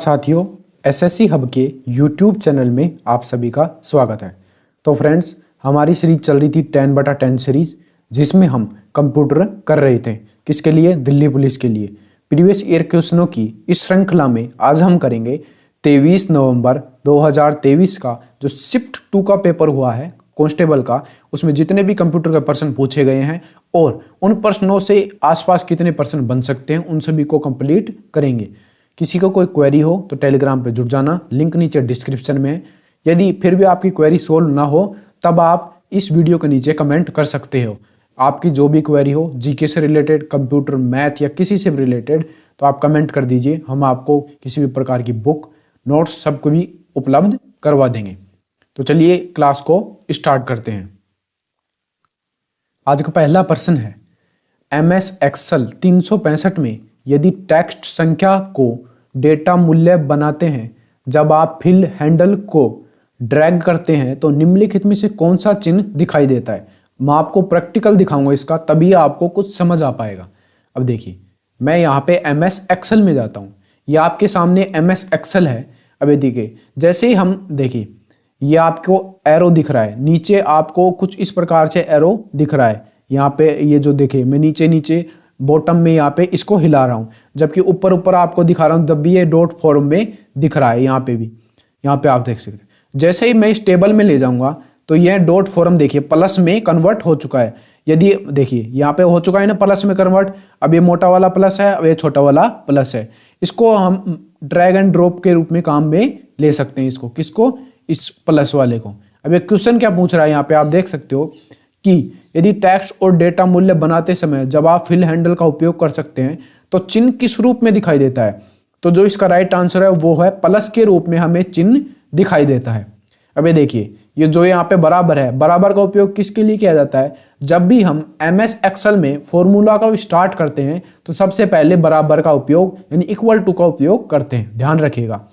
साथियों, SSC hub के YouTube channel में आप सभी का स्वागत है। तो फ्रेंड्स, हमारी सीरीज चल रही थी 10/10 सीरीज, जिसमें हम कंप्यूटर कर रहे थे। किसके लिए? दिल्ली पुलिस के लिए। प्रीवियस ईयर क्वेश्चनों की इस श्रृंखला में आज हम करेंगे 23 नवंबर 2023 का जो शिफ्ट 2 का पेपर हुआ है कांस्टेबल का, उसमें जितने भी कंप्यूटर के प्रश्न पूछे गए हैं और उन प्रश्नों से आसपास कितने प्रश्न बन सकते हैं, उन सभी को कंप्लीट करेंगे। किसी को कोई क्वेरी हो तो टेलीग्राम पे जुड़ जाना, लिंक नीचे डिस्क्रिप्शन में है। यदि फिर भी आपकी क्वेरी सोल्व ना हो तब आप इस वीडियो के नीचे कमेंट कर सकते हो। आपकी जो भी क्वेरी हो, जीके से रिलेटेड, कंप्यूटर, मैथ या किसी से भी रिलेटेड, तो आप कमेंट कर दीजिए। हम आपको किसी भी प्रकार की बुक, नोट्स सबको भी उपलब्ध करवा देंगे। तो चलिए क्लास को स्टार्ट करते हैं। आज का पहला प्रश्न है, MS एक्सेल 365 में यदि टेक्स्ट संख्या को डेटा मूल्य बनाते हैं, जब आप फिल हैंडल को ड्रैग करते हैं तो निम्नलिखित में से कौन सा चिन्ह दिखाई देता है। मैं आपको प्रैक्टिकल दिखाऊंगा इसका, तभी आपको कुछ समझ आ पाएगा। अब देखिए, मैं यहाँ पे MS एक्सेल में जाता हूँ। ये आपके सामने MS एक्सेल है। अब ये देखिए, जैसे ही हम देखिए, ये आपको एरो दिख रहा है, नीचे आपको कुछ इस प्रकार से एरो दिख रहा है। यहाँ पे ये जो देखिए, मैं नीचे नीचे बॉटम में यहाँ पे इसको हिला रहा हूँ, जबकि ऊपर ऊपर आपको दिखा रहा हूँ, तब भी ये डॉट फॉर्म में दिख रहा है। यहाँ पे भी, यहाँ पे आप देख सकते हैं। जैसे ही मैं इस टेबल में ले जाऊंगा तो यह डॉट फॉर्म देखिए प्लस में कन्वर्ट हो चुका है। यदि देखिए यहाँ पे हो चुका है ना प्लस में कन्वर्ट। अब ये मोटा वाला प्लस है, अब ये छोटा वाला प्लस है। इसको हम ड्रैग एंड ड्रॉप के रूप में काम में ले सकते हैं। इसको किसको? इस प्लस वाले को। अब ये क्वेश्चन क्या पूछ रहा है, यहाँ पे आप देख सकते हो कि यदि टेक्स्ट और डेटा मूल्य बनाते समय जब आप फिल हैंडल का उपयोग कर सकते हैं तो चिन्ह किस रूप में दिखाई देता है। तो जो इसका राइट आंसर है वो है प्लस के रूप में हमें चिन्ह दिखाई देता है। अब ये देखिए, ये जो यहाँ पे बराबर है, बराबर का उपयोग किसके लिए किया जाता है? जब भी हम MS एक्सेल में फॉर्मूला का स्टार्ट करते हैं तो सबसे पहले बराबर का उपयोग यानी इक्वल टू का उपयोग करते हैं। ध्यान रखिएगा,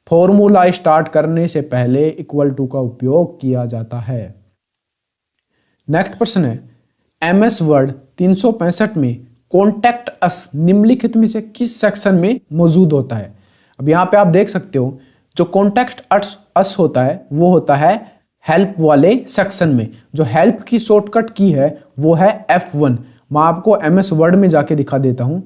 फॉर्मूला स्टार्ट करने से पहले इक्वल टू का उपयोग किया जाता है। नेक्स्ट प्रश्न है, MS वर्ड 365 में कॉन्टैक्ट अस निम्नलिखित में से किस सेक्शन में मौजूद होता है। अब यहाँ पे आप देख सकते हो, जो कॉन्टैक्ट अस होता है वो होता है हेल्प वाले सेक्शन में। जो हेल्प की शॉर्टकट की है वो है F1। मैं आपको MS वर्ड में जाके दिखा देता हूँ।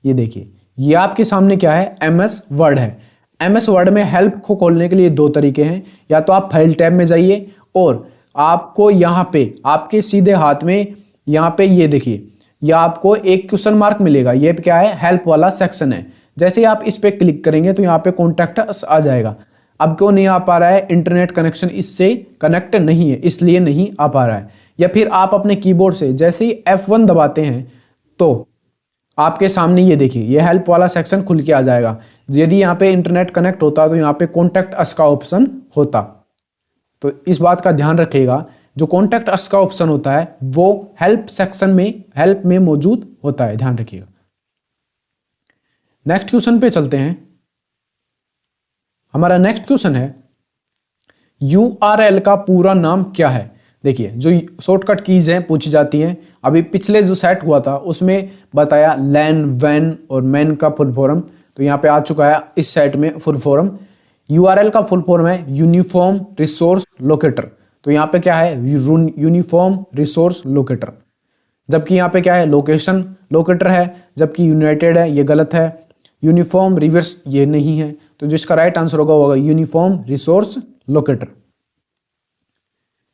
ये देखिए, ये आपके सामने क्या है? MS वर्ड है। MS वर्ड में हेल्प को खोलने के लिए दो तरीके हैं। या तो आप फाइल टैब में जाइए और आपको यहाँ पे आपके सीधे हाथ में यहाँ पे ये देखिए, ये आपको एक क्वेश्चन मार्क मिलेगा। ये क्या है? हेल्प वाला सेक्शन है। जैसे ही आप इस पे क्लिक करेंगे तो यहाँ पे कॉन्टैक्ट अस आ जाएगा। अब क्यों नहीं आ पा रहा है? इंटरनेट कनेक्शन इससे कनेक्ट नहीं है, इसलिए नहीं आ पा रहा है। या फिर आप अपने कीबोर्ड से जैसे ही F1 दबाते हैं तो आपके सामने ये देखिए, ये हेल्प वाला सेक्शन खुल के आ जाएगा। यदि यहाँ पे इंटरनेट कनेक्ट होता तो यहाँ पे कॉन्टैक्ट अस का ऑप्शन होता। तो इस बात का ध्यान रखिएगा, जो कॉन्टैक्ट अस का ऑप्शन होता है वो हेल्प सेक्शन में, हेल्प में मौजूद होता है। ध्यान रखिएगा। नेक्स्ट क्वेश्चन पे चलते हैं। हमारा नेक्स्ट क्वेश्चन है, URL का पूरा नाम क्या है। देखिए, जो शॉर्टकट कीज हैं पूछी जाती हैं। अभी पिछले जो सेट हुआ था उसमें बताया लैन, वैन और मैन का फुल फॉर्म, तो यहाँ पे आ चुका है इस सेट में फुल फॉर्म। URL का फुल फॉर्म है यूनिफॉर्म रिसोर्स लोकेटर। तो यहाँ पे क्या है? Uniform resource locator. जबकि यहाँ पे क्या है? लोकेशन लोकेटर है, जबकि यूनाइटेड है, ये गलत है। यूनिफॉर्म रिवर्स ये नहीं है, तो जिसका राइट आंसर होगा uniform resource locator.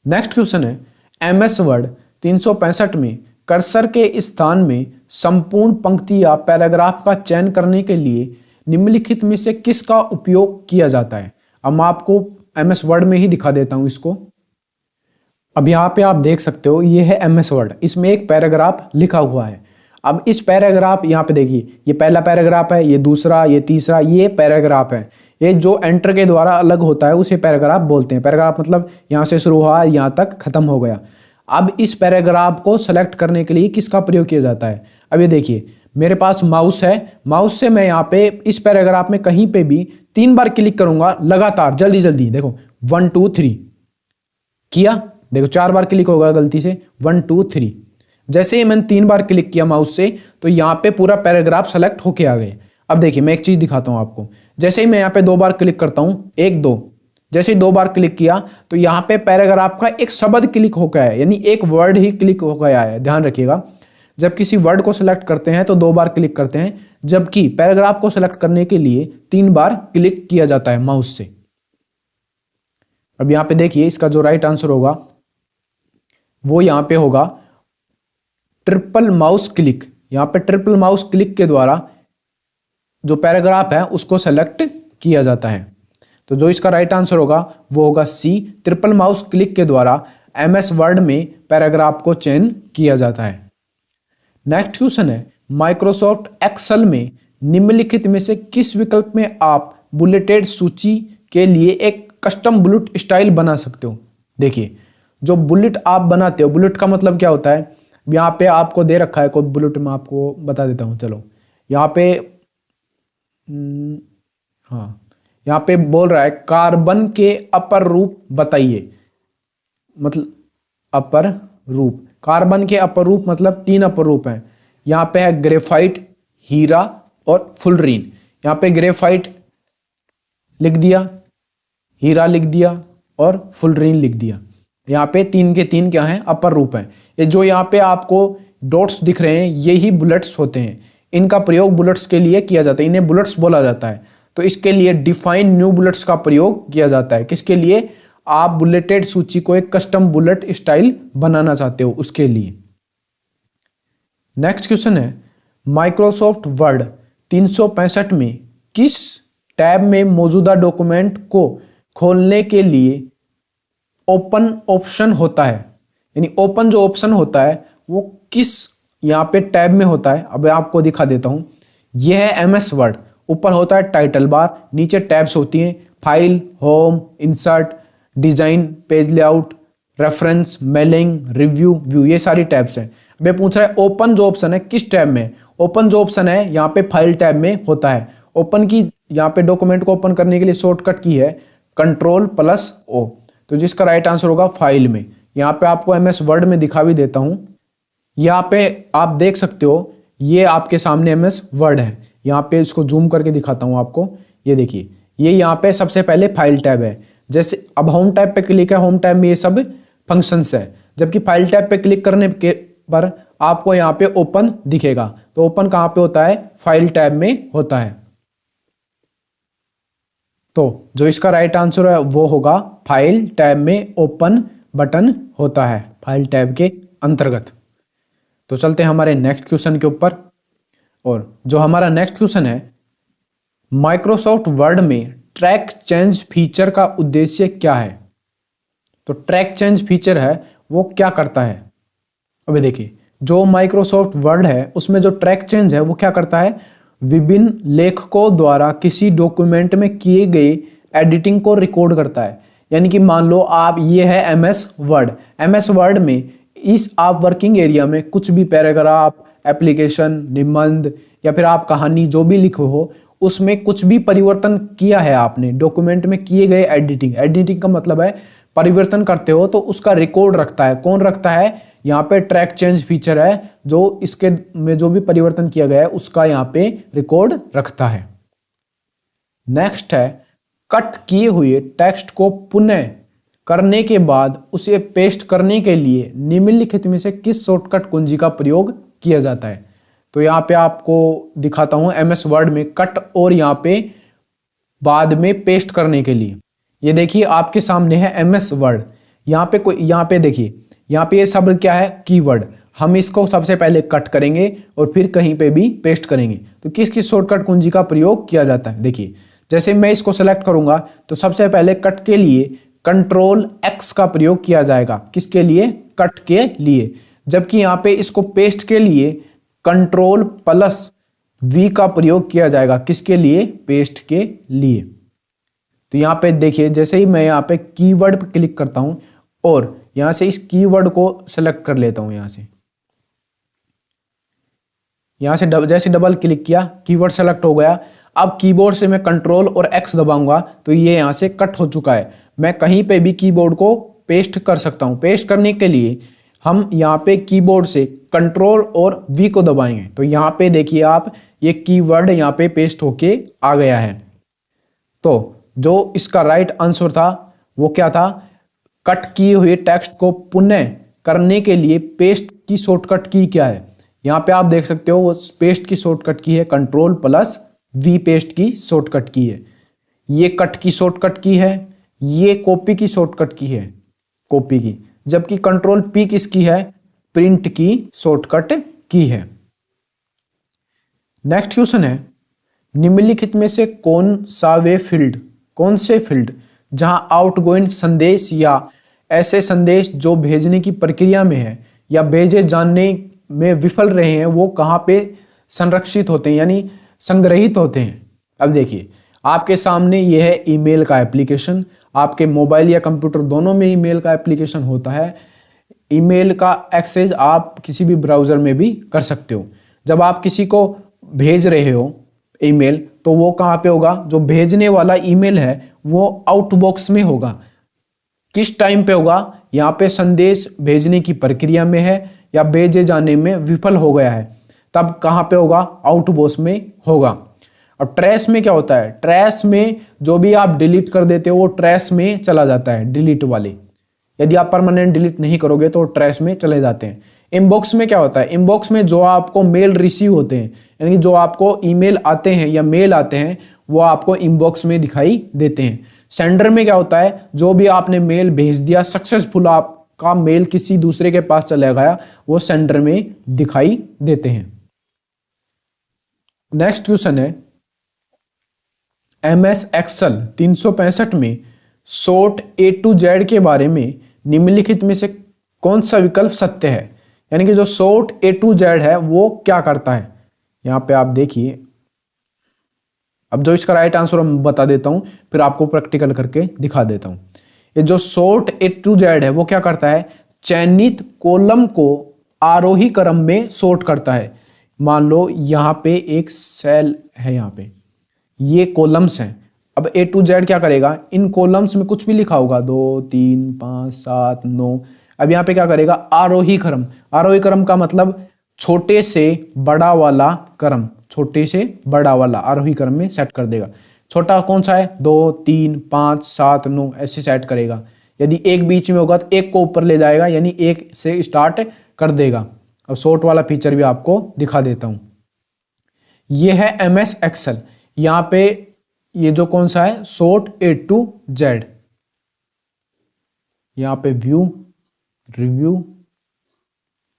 Next question है, MS वर्ड 365 में कर्सर के स्थान में संपूर्ण पंक्ति या पैराग्राफ का चयन करने के लिए निम्नलिखित में से किसका उपयोग किया जाता है। अब मैं आपको MS वर्ड में ही दिखा देता हूं इसको। अब यहाँ पे आप देख सकते हो, ये है MS वर्ड, इसमें एक पैराग्राफ लिखा हुआ है। अब इस पैराग्राफ यहाँ पे देखिए, ये पहला पैराग्राफ है, ये दूसरा, ये तीसरा, ये पैराग्राफ है। ये जो एंटर के द्वारा अलग होता है उसे पैराग्राफ बोलते हैं। पैराग्राफ मतलब यहाँ से शुरू हुआ, यहाँ तक खत्म हो गया। अब इस पैराग्राफ को सेलेक्ट करने के लिए किसका प्रयोग किया जाता है? अब ये देखिए, मेरे पास माउस है, माउस से मैं यहाँ पे इस पैराग्राफ में कहीं पे भी 3 बार क्लिक करूंगा लगातार, जल्दी जल्दी। देखो 1 2 3 किया, देखो 4 बार क्लिक होगा गलती से, 1 2 3। जैसे ही मैंने 3 बार क्लिक किया माउस से तो यहाँ पे पूरा पैराग्राफ सेलेक्ट होके आ गए। अब देखिए, मैं एक चीज दिखाता हूँ आपको। जैसे ही मैं यहाँ पे 2 बार क्लिक करता हूँ, 1 2, जैसे ही 2 बार क्लिक किया तो यहाँ पे पैराग्राफ का एक शब्द क्लिक हो गया है, यानी एक वर्ड ही क्लिक हो गया है। ध्यान रखिएगा, जब किसी वर्ड को सिलेक्ट करते हैं तो 2 बार क्लिक करते हैं, जबकि पैराग्राफ को सिलेक्ट करने के लिए 3 बार क्लिक किया जाता है माउस से। अब यहाँ पे देखिए, इसका जो राइट आंसर होगा वो यहाँ पे होगा ट्रिपल माउस क्लिक। यहाँ पे ट्रिपल माउस क्लिक के द्वारा जो पैराग्राफ है उसको सेलेक्ट किया जाता है। तो जो इसका राइट आंसर होगा वो होगा सी, ट्रिपल माउस क्लिक के द्वारा MS वर्ड में पैराग्राफ को चयन किया जाता है। नेक्स्ट क्वेश्चन है, माइक्रोसॉफ्ट एक्सेल में निम्नलिखित में से किस विकल्प में आप बुलेटेड सूची के लिए एक कस्टम बुलेट स्टाइल बना सकते हो। देखिए, जो बुलेट आप बनाते हो, बुलेट का मतलब क्या होता है, यहाँ पे आपको दे रखा है कोई बुलेट, मैं आपको बता देता हूँ। चलो यहाँ पे हाँ, यहाँ पे बोल रहा है कार्बन के अपर रूप बताइए, मतलब अपर रूप, कार्बन के अपर रूप मतलब 3 अपर रूप हैं। यहाँ पे है ग्रेफाइट, हीरा और फुलरीन। यहाँ पे ग्रेफाइट लिख दिया, हीरा लिख दिया और फुलरीन लिख दिया। यहाँ पे 3 के 3 क्या हैं, अपर रूप हैं। ये जो यहाँ पे आपको डॉट्स दिख रहे हैं ये ही बुलेट्स होते हैं। इनका प्रयोग बुलेट्स के लिए किया जाता है, इन्हें बुलेट्स बोला जाता है। तो इसके लिए डिफाइन न्यू बुलेट्स का प्रयोग किया जाता है। किसके लिए, आप बुलेटेड सूची को एक कस्टम बुलेट स्टाइल बनाना चाहते हो उसके लिए। नेक्स्ट क्वेश्चन है, माइक्रोसॉफ्ट वर्ड 365 में किस टैब में मौजूदा डॉक्यूमेंट को खोलने के लिए ओपन ऑप्शन होता है, यानी ओपन जो ऑप्शन होता है वो किस यहाँ पे टैब में होता है। अब आपको दिखा देता हूँ। यह है MS वर्ड, ऊपर होता है टाइटल बार, नीचे टैब्स होती हैं, file, home, insert, design, page layout, reference, mailing, review, view, ये सारी टैब्स हैं। अब ये पूछ रहा है ओपन जो ऑप्शन है किस टैब में। ओपन जो ऑप्शन है यहाँ पे फाइल टैब में होता है। ओपन की यहाँ पे डॉक्यूमेंट को ओपन करने के लिए शॉर्टकट की है Ctrl+O। तो जिसका राइट आंसर होगा फाइल में। यहाँ पे आपको MS वर्ड में दिखा भी देता हूँ। यहाँ पे आप देख सकते हो, ये आपके सामने MS वर्ड है। यहाँ पे इसको जूम करके दिखाता हूँ आपको। ये देखिए, ये यहाँ पे सबसे पहले फाइल टैब है। जैसे अब होम टैब पे क्लिक है, होम टैब में ये सब फंक्शंस है, जबकि फाइल टैब पे क्लिक करने के पर आपको यहाँ पे ओपन दिखेगा। तो ओपन कहाँ पे होता है, फाइल टैब में होता है। तो जो इसका राइट आंसर है वो होगा फाइल टैब में ओपन बटन होता है, फाइल टैब के अंतर्गत। तो चलते हैं हमारे नेक्स्ट क्वेश्चन के ऊपर। और जो हमारा नेक्स्ट क्वेश्चन है, माइक्रोसॉफ्ट वर्ड में ट्रैक चेंज फीचर का उद्देश्य क्या है। तो ट्रैक चेंज फीचर है वो क्या करता है। अभी देखिए, जो माइक्रोसॉफ्ट वर्ड है उसमें जो ट्रैक चेंज है वो क्या करता है, विभिन्न लेखकों द्वारा किसी डॉक्यूमेंट में किए गए एडिटिंग को रिकॉर्ड करता है। यानी कि मान लो आप, ये है MS वर्ड, MS वर्ड में इस आप वर्किंग एरिया में कुछ भी पैराग्राफ, एप्लीकेशन, निबंध या फिर आप कहानी जो भी लिखो हो, उसमें कुछ भी परिवर्तन किया है आपने, डॉक्यूमेंट में किए गए एडिटिंग का मतलब है परिवर्तन करते हो तो उसका रिकॉर्ड रखता है। कौन रखता है, यहाँ पे ट्रैक चेंज फीचर है जो इसके में जो भी परिवर्तन किया गया है उसका यहाँ पे रिकॉर्ड रखता है। नेक्स्ट है, कट किए हुए टेक्स्ट को पुनः करने के बाद उसे पेस्ट करने के लिए निम्नलिखित में से किस शॉर्टकट कुंजी का प्रयोग किया जाता है। तो यहाँ पे आपको दिखाता हूँ MS वर्ड में कट और यहाँ पे बाद में पेस्ट करने के लिए। ये देखिए आपके सामने है MS वर्ड, यहाँ पे देखिए, यहाँ पे ये शब्द क्या है, कीवर्ड। हम इसको सबसे पहले कट करेंगे और फिर कहीं पे भी पेस्ट करेंगे। तो किस किस शॉर्टकट कुंजी का प्रयोग किया जाता है। देखिए, जैसे मैं इसको सेलेक्ट करूंगा तो सबसे पहले कट के लिए Ctrl+X का प्रयोग किया जाएगा। किसके लिए, कट के लिए। जबकि यहाँ पे इसको पेस्ट के लिए Ctrl+V का प्रयोग किया जाएगा। किसके लिए, पेस्ट के लिए। तो यहाँ पे देखिए, जैसे ही मैं यहाँ पे कीवर्ड पे क्लिक करता हूँ और यहाँ से इस कीवर्ड को सेलेक्ट कर लेता हूँ, यहाँ से जैसे डबल क्लिक किया, कीवर्ड सेलेक्ट हो गया। अब कीबोर्ड से मैं Ctrl और X दबाऊंगा तो ये यहाँ से कट हो चुका है। मैं कहीं पे भी कीबोर्ड को पेस्ट कर सकता हूँ। पेस्ट करने के लिए हम यहाँ पे कीबोर्ड से Ctrl और V को दबाएंगे तो यहाँ पे देखिए आप, ये कीवर्ड यहाँ पे पेस्ट होके आ गया है। तो जो इसका राइट आंसर था वो क्या था, कट किए हुए टेक्स्ट को पुनः करने के लिए पेस्ट की शॉर्टकट की क्या है। यहाँ पे आप देख सकते हो वो पेस्ट की शॉर्टकट की है Ctrl+V, पेस्ट की शॉर्टकट की है। ये कट की शॉर्टकट की है, ये कॉपी की शॉर्टकट की है, कॉपी की, जबकि Ctrl+P किसकी है, प्रिंट की शॉर्टकट की है। नेक्स्ट क्वेश्चन है, निम्नलिखित में से कौन से फील्ड जहां आउटगोइंग संदेश या ऐसे संदेश जो भेजने की प्रक्रिया में है या भेजे जाने में विफल रहे हैं वो कहां पे संरक्षित होते हैं यानी संग्रहित होते हैं। अब देखिए आपके सामने ये है ईमेल का एप्लीकेशन, आपके मोबाइल या कंप्यूटर दोनों में ईमेल का एप्लीकेशन होता है। ईमेल का एक्सेस आप किसी भी ब्राउज़र में भी कर सकते हो। जब आप किसी को भेज रहे हो ईमेल तो वो कहाँ पे होगा, जो भेजने वाला ईमेल है वो आउटबॉक्स में होगा। किस टाइम पे होगा, यहाँ पे संदेश भेजने की प्रक्रिया में है या भेजे जाने में विफल हो गया है, तब कहाँ पे होगा, आउटबॉक्स में होगा। और ट्रैश में क्या होता है, ट्रैश में जो भी आप डिलीट कर देते हो वो ट्रैश में चला जाता है, डिलीट वाले। यदि आप परमानेंट डिलीट नहीं करोगे तो ट्रैश में चले जाते हैं। इनबॉक्स में क्या होता है, इनबॉक्स में जो आपको मेल रिसीव होते हैं यानी कि जो आपको ईमेल आते हैं या मेल आते हैं वो आपको इनबॉक्स में दिखाई देते हैं। सेंडर में क्या होता है, जो भी आपने मेल भेज दिया सक्सेसफुल, आपका मेल किसी दूसरे के पास चला गया, वो सेंडर में दिखाई देते हैं। नेक्स्ट क्वेश्चन है, MS एक्सेल 365 में शॉर्ट A to Z के बारे में निम्नलिखित में से कौन सा विकल्प सत्य है। यानी कि जो शॉर्ट A to Z है वो क्या करता है, यहाँ पे आप देखिए। अब जो इसका राइट आंसर मैं बता देता हूँ, फिर आपको प्रैक्टिकल करके दिखा देता हूँ। ये जो शॉर्ट A to Z है वो क्या करता है, चयनित कॉलम को आरोही क्रम में सॉर्ट करता है। मान लो यहाँ पे एक सेल है, यहाँ पे ये कॉलम्स हैं। अब A to Z क्या करेगा, इन कॉलम्स में कुछ भी लिखा होगा 2 3 5 7 9, अब यहाँ पे क्या करेगा, आरोही क्रम। आरोही क्रम का मतलब छोटे से बड़ा वाला क्रम, छोटे से बड़ा वाला आरोही क्रम में सेट कर देगा। छोटा कौन सा है, 2 3 5 7 9 ऐसे सेट करेगा। यदि एक बीच में होगा तो एक को ऊपर ले जाएगा यानी एक से स्टार्ट कर देगा। अब शॉर्ट वाला फीचर भी आपको दिखा देता हूं। ये है MS एक्सेल, यहाँ पे ये जो कौन सा है, शॉर्ट A to Z। यहाँ पे व्यू, रिव्यू,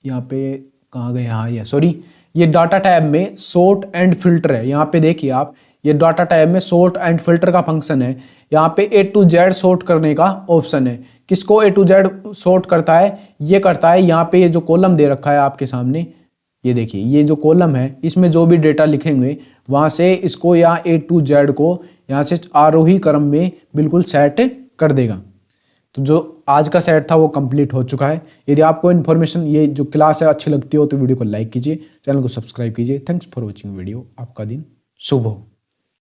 यहाँ पे कहाँ गए, हाँ ये सॉरी, ये डाटा टैब में सॉर्ट एंड फिल्टर है। यहाँ पे देखिए आप, ये डाटा टैब में सॉर्ट एंड फिल्टर का फंक्शन है। यहाँ पे A to Z सॉर्ट करने का ऑप्शन है। किसको A to Z सॉर्ट करता है, ये करता है यहाँ पे ये जो कॉलम दे रखा है आपके सामने, ये देखिए ये जो कॉलम है इसमें जो भी डेटा लिखेंगे वहाँ से इसको या A to Z को यहाँ से आरोही क्रम में बिल्कुल सेट कर देगा। तो जो आज का सेट था वो कंप्लीट हो चुका है। यदि आपको इन्फॉर्मेशन, ये जो क्लास है अच्छी लगती हो तो वीडियो को लाइक कीजिए, चैनल को सब्सक्राइब कीजिए। Thanks for watching video. आपका दिन शुभ हो।